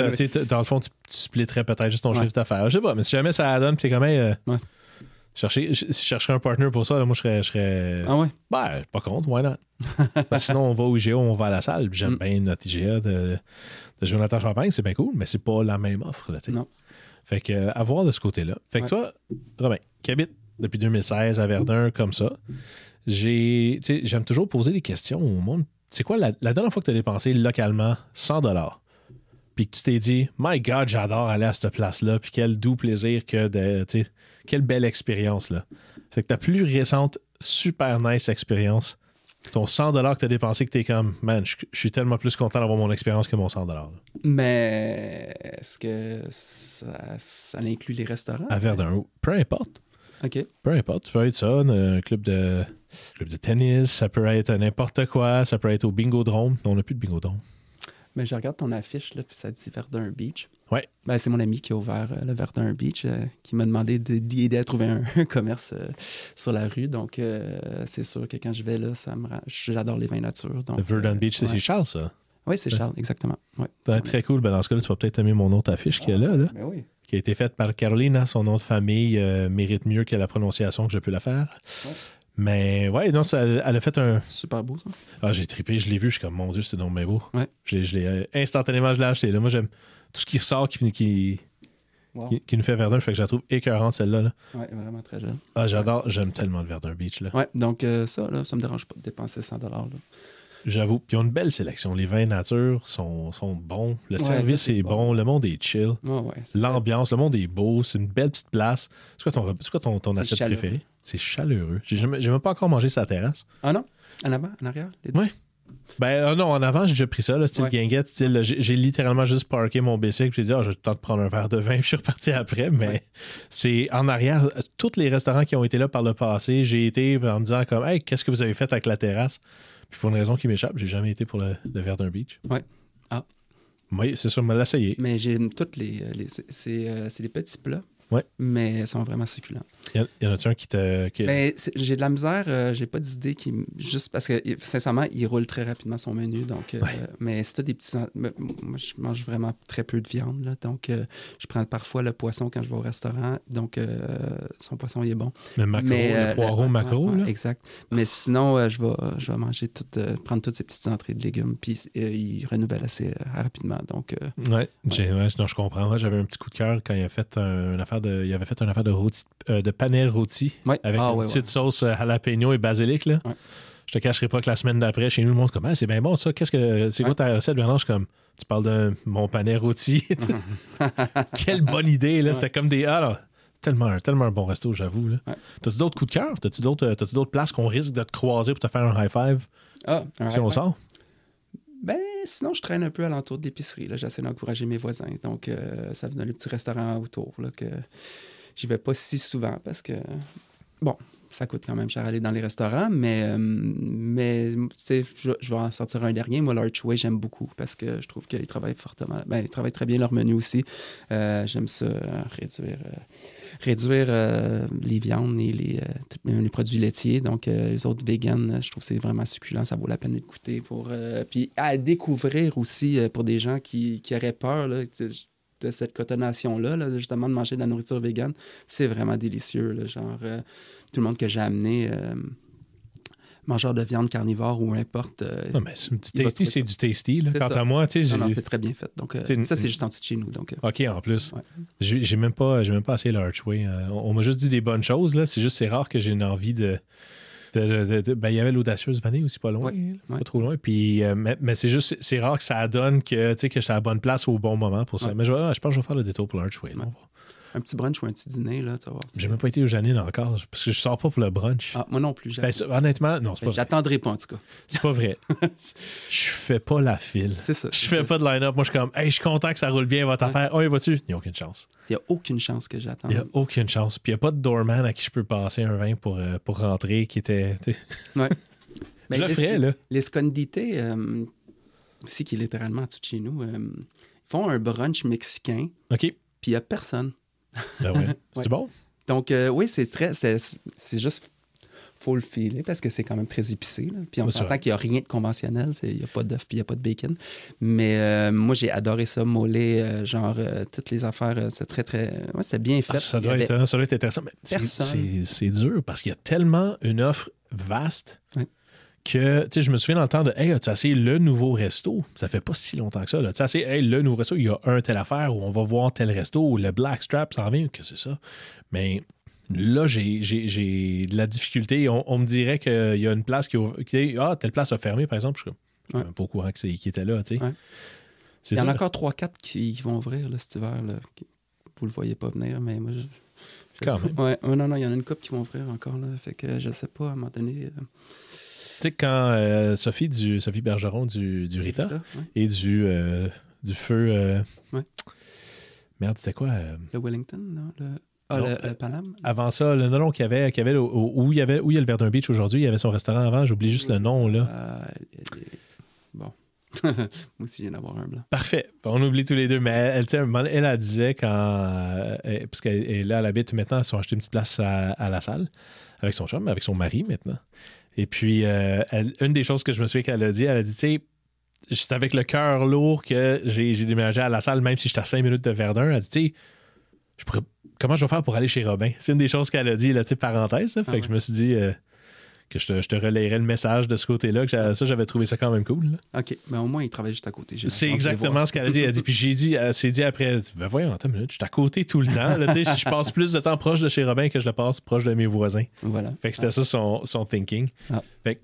dans le fond, tu splitterais peut-être juste ton chiffre d'affaires. Je sais pas, mais si jamais ça donne, puis t'es comme si je chercherais un partner pour ça, là, moi, je serais... Ah ouais? Ben, pas contre, why not? Sinon, on va au IGA, on va à la salle. J'aime bien notre IGA de Jonathan Champagne, c'est bien cool, mais c'est pas la même offre. Là, non. Fait que, à voir de ce côté-là. Fait que toi, Robin, qui habite depuis 2016 à Verdun, comme ça, j'aime toujours poser des questions au monde. C'est quoi la dernière fois que tu as dépensé localement 100$? Puis que tu t'es dit, my God, j'adore aller à cette place-là, puis quel doux plaisir quelle belle expérience, là. Fait que ta plus récente, super nice expérience, ton 100$ que tu as dépensé, que tu es comme, man, je suis tellement plus content d'avoir mon expérience que mon 100$. Là. Mais est-ce que ça inclut les restaurants? À Verdun, peu importe. OK. Peu importe, ça peut être ça, un club de tennis, ça peut être n'importe quoi, ça peut être au Bingo-Drome. Non, on n'a plus de Bingo-Drome. Mais je regarde ton affiche, là, puis ça dit Verdun Beach. Ouais. Ben, c'est mon ami qui a ouvert le Verdun Beach, qui m'a demandé d'aider à trouver un commerce sur la rue. Donc, c'est sûr que quand je vais là, ça me rend... J'adore les vins nature. Donc, le Verdun Beach, c'est chez Charles, ça? Oui, c'est Charles, exactement. Ouais. Très cool. Ben, dans ce cas-là, tu vas peut-être aimer mon autre affiche qui est là. Ben oui. Qui a été faite par Caroline. Son nom de famille mérite mieux que la prononciation que je peux la faire. Ouais. Mais ouais, non, elle a fait un... Super beau, ça. Ah, j'ai trippé, je l'ai vu, je suis comme, mon Dieu, c'est donc bien beau. Ouais. Instantanément, je l'ai acheté. Là, moi, j'aime tout ce qui ressort, qui Wow. qui nous fait Verdun. Fait que je la trouve écœurante, celle-là. Là. Ouais, vraiment très jeune. Ah, j'adore. J'aime tellement le Verdun Beach. Là. Ouais, donc ça, là, ça me dérange pas de dépenser 100$. Là. J'avoue. Puis ils ont une belle sélection. Les vins nature sont bons. Le service est bon. Le monde est chill. L'ambiance, le monde est beau. C'est une belle petite place. C'est quoi ton assiette préférée? C'est chaleureux. J'ai même pas encore mangé sa terrasse. Ah non? En avant? En arrière? Oui. Ben non, en avant, j'ai déjà pris ça, là, style guinguette. J'ai littéralement juste parké mon bicycle. J'ai dit, je vais tenter de prendre un verre de vin. Puis je suis reparti après. Mais c'est en arrière. Tous les restaurants qui ont été là par le passé, j'ai été en me disant comme, hey, qu'est-ce que vous avez fait avec la terrasse? Puis pour une raison qui m'échappe, j'ai jamais été pour le Verdun Beach. Oui. Ah. Oui, c'est sûr, me l'a essayé. Mais j'aime toutes c'est des petits plats. Ouais. Mais ils sont vraiment succulents. Y en a-tu un qui te. Ben, j'ai de la misère, j'ai pas d'idée qui. Juste parce que, sincèrement, il roule très rapidement son menu. Donc, mais c'est tout des petits. Moi, je mange vraiment très peu de viande. Là, donc, je prends parfois le poisson quand je vais au restaurant. Donc, son poisson, il est bon. Le maquereau, le poireau maquereau. Là. Exact. Mais sinon, je vais manger prendre toutes ces petites entrées de légumes. Puis, il renouvelle assez rapidement. Donc, je comprends. Moi, j'avais un petit coup de cœur quand il a fait une affaire il avait fait une affaire de panais rôti avec une petite sauce jalapeno et basilic. Là. Ouais. Je te cacherai pas que la semaine d'après, chez nous, le monde est comme c'est bien bon ça. C'est quoi ta recette? Je suis comme tu parles de mon panais rôti. Quelle bonne idée. Là. C'était comme des. Tellement un bon resto, j'avoue. Là. Ouais. T'as-tu d'autres coups de cœur? T'as-tu d'autres places qu'on risque de te croiser pour te faire un high five? Si on sort? Ben, sinon, je traîne un peu alentour d'épicerie. J'essaie d'encourager mes voisins. Donc, ça me donne le petit restaurant autour là, que j'y vais pas si souvent parce que, bon, ça coûte quand même cher aller dans les restaurants, mais je vais en sortir un dernier. Moi, l'Archway, j'aime beaucoup parce que je trouve qu'ils travaillent fortement. Ben, ils travaillent très bien leur menu aussi. J'aime ça, réduire les viandes et les produits laitiers. Donc, les autres véganes, je trouve que c'est vraiment succulent. Ça vaut la peine de goûter. Puis à découvrir aussi pour des gens qui auraient peur là, de cette cotonnation-là, là, justement, de manger de la nourriture végane. C'est vraiment délicieux. Là, genre, tout le monde que j'ai amené... mangeur de viande carnivore ou importe. Non, mais du tasty, c'est du tasty. Là. Quant à moi, tu sais. Non, c'est très bien fait. Donc, ça, c'est juste en dessous de chez nous. Donc, OK, en plus. Ouais. J'ai même pas essayé l'Archway. On m'a juste dit des bonnes choses. Là. C'est rare que j'ai une envie de. Ben, il y avait l'audacieuse vanille aussi pas loin, pas trop loin. Puis, mais c'est rare que ça donne que je suis à la bonne place au bon moment pour ça. Ouais. Mais je pense que je vais faire le détour pour l'Archway. Ouais. Un petit brunch ou un petit dîner, là, tu vas voir. J'ai même pas été au Janine encore, parce que je sors pas pour le brunch. Ah, moi non plus. Honnêtement, non, c'est pas vrai. J'attendrai pas, en tout cas. C'est pas vrai. Je fais pas la file. C'est ça. Je fais pas de line-up. Moi, je suis comme, hey, je suis content que ça roule bien votre affaire. Oh, y vas-tu? Il n'y a aucune chance. Il n'y a aucune chance que j'attende. Il n'y a aucune chance. Puis il n'y a pas de doorman à qui je peux passer un vin pour rentrer qui était. Ouais. Je le ferais, là. Les Scondite, aussi, qui est littéralement en dessous de chez nous, font un brunch mexicain. OK. Puis il n'y a personne. Ben ouais. C'est bon? Donc, oui, c'est juste... faut le filer parce que c'est quand même très épicé. Là. Puis on s'entend qu'il n'y a rien de conventionnel. Il n'y a pas d'œuf puis il n'y a pas de bacon. Mais moi, j'ai adoré ça, mollet, toutes les affaires. C'est très, très... Ouais, c'est bien fait. Ça doit être intéressant. Mais c'est dur parce qu'il y a tellement une offre vaste que, tu sais, je me souviens dans le temps de « Hey, as-tu essayé le nouveau resto? » Ça fait pas si longtemps que ça. Tu as essayé « Hey, le nouveau resto, il y a un tel affaire où on va voir tel resto ou le Blackstrap s'en vient. » Que c'est ça. Mais... Là, j'ai de la difficulté. On me dirait qu'il y a une place telle place a fermé, par exemple. Je suis même pas au courant qu'il était là. Tu sais. Ouais. Il y en a encore 3-4 qui vont ouvrir là, cet hiver. Là. Vous le voyez pas venir, mais moi, quand même. Ouais. Non, il y en a une couple qui vont ouvrir encore. Là. Fait que je sais pas, à un moment donné... Tu sais, quand Sophie Bergeron du Rita et du feu... Merde, c'était quoi? Le Wellington, non? Le Paname? Avant ça, le nom qu'il y avait où il y a le Verdun Beach aujourd'hui, il y avait son restaurant avant, j'oublie juste le nom, là. Bon. Moi aussi, je viens d'avoir un blanc. Parfait. On oublie tous les deux, mais elle disait quand... parce qu'elle habite maintenant, ils ont acheté une petite place à la salle avec son chum, avec son mari maintenant. Et puis, une des choses que je me souviens qu'elle a dit, tu sais, c'est avec le cœur lourd que j'ai déménagé à la salle, même si j'étais à 5 minutes de Verdun. Elle a dit, tu sais, comment je vais faire pour aller chez Robin? C'est une des choses qu'elle a dit, là, tu sais, parenthèse. Là, fait que je me suis dit, que je te relayerais le message de ce côté-là. Ça, j'avais trouvé ça quand même cool. Là. OK, mais au moins, il travaille juste à côté. C'est exactement ce qu'elle a dit. Elle a dit. Puis elle s'est dit après, ben voyons, attends une minute, je suis à côté tout le temps. Là, je passe plus de temps proche de chez Robin que je le passe proche de mes voisins. Voilà. Fait que c'était ça son thinking. Ah. Fait que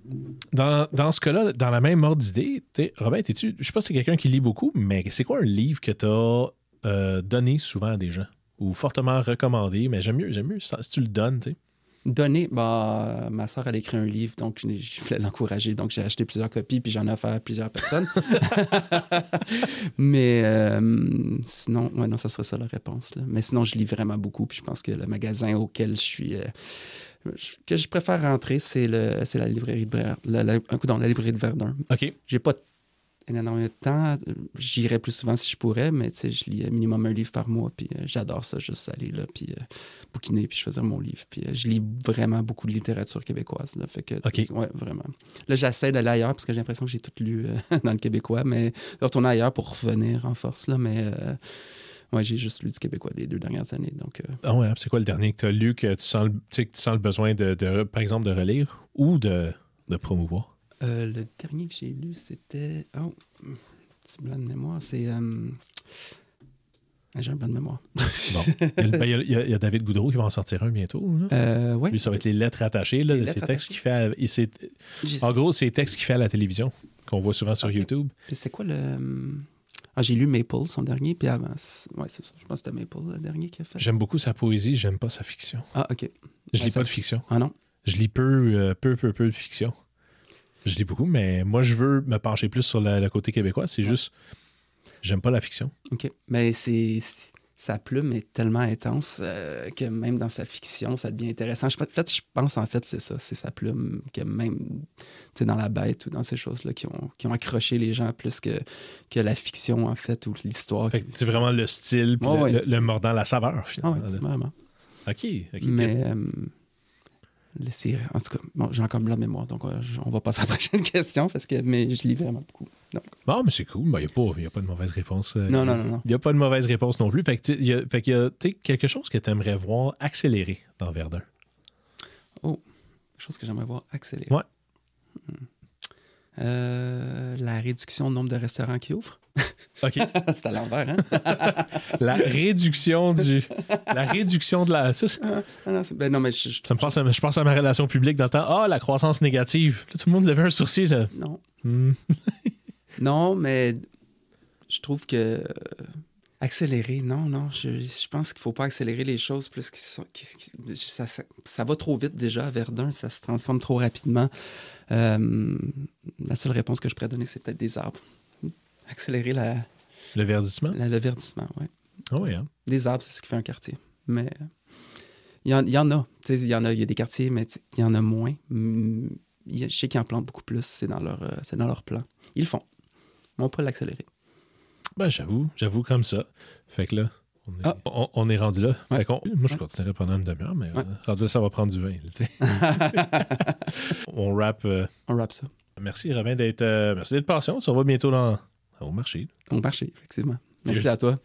dans ce cas-là, dans la même ordre d'idée, Robin, je sais pas si c'est quelqu'un qui lit beaucoup, mais c'est quoi un livre que tu as donné souvent à des gens? Ou fortement recommandé, mais j'aime mieux si tu le donnes, tu sais. Donner, ma soeur, elle a écrit un livre, donc je voulais l'encourager. Donc, j'ai acheté plusieurs copies, puis j'en ai offert à plusieurs personnes. Mais sinon, non, ça serait ça la réponse. Là. Mais sinon, je lis vraiment beaucoup, puis je pense que le magasin auquel que je préfère rentrer, c'est la librairie de la librairie de Verdun. OK. J'ai pas énormément de temps. J'irais plus souvent si je pourrais, mais je lis minimum un livre par mois, puis j'adore ça, juste aller là, puis bouquiner, puis choisir mon livre. Puis je lis vraiment beaucoup de littérature québécoise. Là, fait que, OK. Ouais, vraiment. Là, j'essaie d'aller ailleurs, parce que j'ai l'impression que j'ai tout lu dans le québécois, mais retourner ailleurs pour revenir en force, là, mais... Ouais, j'ai juste lu du québécois les 2 dernières années. Donc, Ah ouais, c'est quoi le dernier que tu as lu que tu sens le besoin par exemple, de relire ou de promouvoir? Le dernier que j'ai lu, c'était... Oh, petit blanc de mémoire. C'est... J'ai un blanc de mémoire. Bon. Il y a David Goudreau qui va en sortir un bientôt. Là. Ouais. Lui, ça va être les lettres attachées. Là, ces textes qu'il fait en gros, c'est les textes qu'il fait à la télévision, qu'on voit souvent sur YouTube. Puis c'est quoi le... j'ai lu Maple, son dernier, puis avant... Ouais, c'est ça. Je pense que c'était Maple, le dernier qu'il a fait. J'aime beaucoup sa poésie, j'aime pas sa fiction. Ah, OK. Je lis pas de fiction. Ah non? Je lis peu de fiction. Je lis beaucoup, mais moi, je veux me pencher plus sur le côté québécois. C'est juste... J'aime pas la fiction. OK. Mais sa plume est tellement intense que même dans sa fiction, ça devient intéressant. Je pense, c'est ça. C'est sa plume que même dans La Bête ou dans ces choses-là qui ont accroché les gens plus que la fiction, en fait, ou l'histoire. C'est vraiment le style, puis le mordant, la saveur, finalement. Oui, vraiment. OK. Mais... en tout cas, bon, j'ai encore de la mémoire, donc on va passer à la prochaine question, mais je lis vraiment beaucoup. Donc. Non, mais c'est cool. Il n'y a pas de mauvaise réponse. Non. Il n'y a pas de mauvaise réponse non plus. Fait que il y a quelque chose que tu aimerais voir accélérer dans Verdun. Oh, quelque chose que j'aimerais voir accélérer. Ouais. La réduction du nombre de restaurants qui ouvrent. OK. C'est à l'envers, hein? La réduction de la... non, mais je pense à ma relation publique dans le temps. Ah, la croissance négative. Là, tout le monde levait un sourcil. Là. Non. Non, mais je trouve que accélérer, non. Je pense qu'il ne faut pas accélérer les choses plus ça va trop vite déjà à Verdun. Ça se transforme trop rapidement. La seule réponse que je pourrais donner, c'est peut-être des arbres. Accélérer le verdissement? Le verdissement, oui. Ah oui, hein? Des arbres, c'est ce qui fait un quartier. Mais il y en a. Il y a des quartiers, mais il y en a moins. Je sais qu'ils en plantent beaucoup plus. C'est dans leur plan. Ils le font. Mais on pourrait l'accélérer. Ben, j'avoue comme ça. Fait que là, on est rendu là. Ouais. Fait moi, je continuerai pendant une demi-heure, mais rendu là, ça va prendre du vin. On wrap. On wrap ça. Merci, Robin, d'être patient. On se revoit bientôt au marché. Au marché, effectivement. Merci à toi.